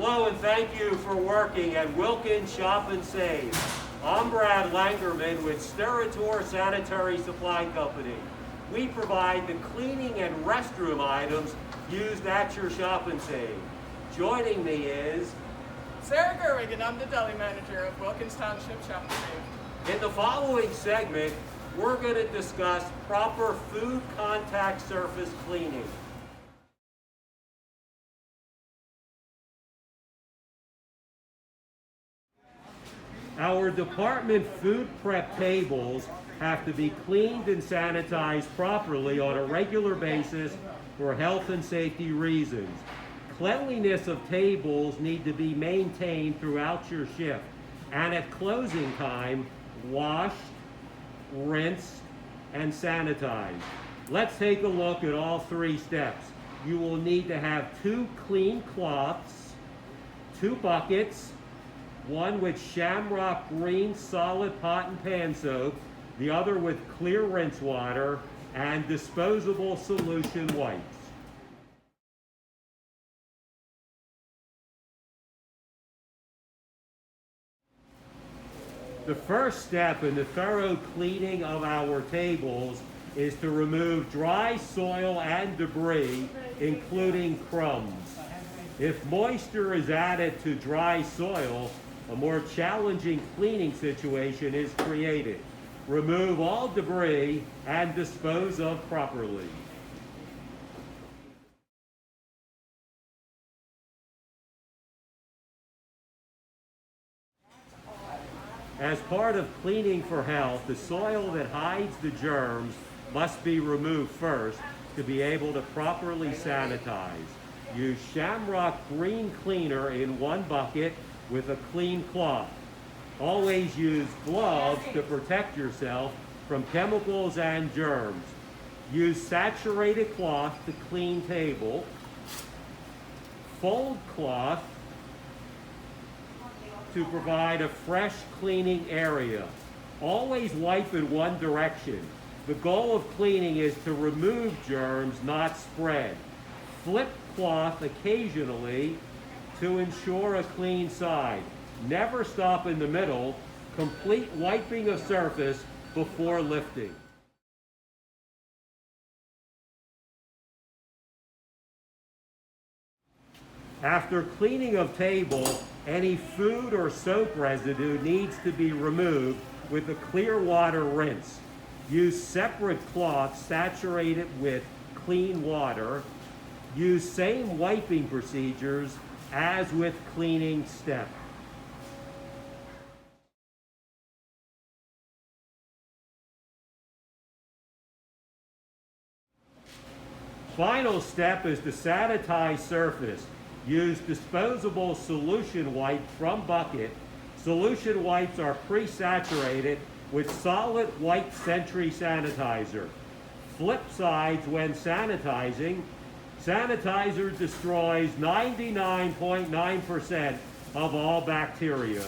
Hello and thank you for working at Wilkins Shop and Save. I'm Brad Langerman with Steritor Sanitary Supply Company. We provide the cleaning and restroom items used at your Shop and Save. Joining me is Sarah Gerwig, and I'm the deli manager of Wilkins Township Shop and Save. In the following segment, we're going to discuss proper food contact surface cleaning. Our department food prep tables have to be cleaned and sanitized properly on a regular basis for health and safety reasons. Cleanliness of tables need to be maintained throughout your shift, and at closing time, washed, rinsed, and sanitized. Let's take a look at all three steps. You will need to have 2 clean cloths, 2 buckets, one with shamrock green solid pot and pan soap, the other with clear rinse water, and disposable solution wipes. The first step in the thorough cleaning of our tables is to remove dry soil and debris, including crumbs. If moisture is added to dry soil, a more challenging cleaning situation is created. Remove all debris and dispose of properly. As part of cleaning for health, the soil that hides the germs must be removed first to be able to properly sanitize. Use shamrock green cleaner in 1 bucket with a clean cloth. Always use gloves to protect yourself from chemicals and germs. Use saturated cloth to clean table. Fold cloth to provide a fresh cleaning area. Always wipe in one direction. The goal of cleaning is to remove germs, not spread. Flip cloth occasionally to ensure a clean side. Never stop in the middle. Complete wiping of surface before lifting. After cleaning of table, any food or soap residue needs to be removed with a clear water rinse. Use separate cloth saturated with clean water. Use same wiping procedures as with cleaning step. Final step is to sanitize surface. Use disposable solution wipe from bucket. Solution wipes are pre-saturated with solid white Sentry sanitizer. Flip sides when sanitizing. Sanitizer destroys 99.9% of all bacteria.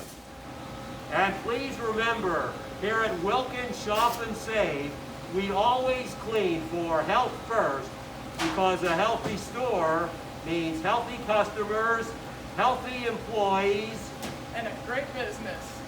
And please remember, here at Wilkins Shop and Save, we always clean for health first, because a healthy store means healthy customers, healthy employees, And a great business.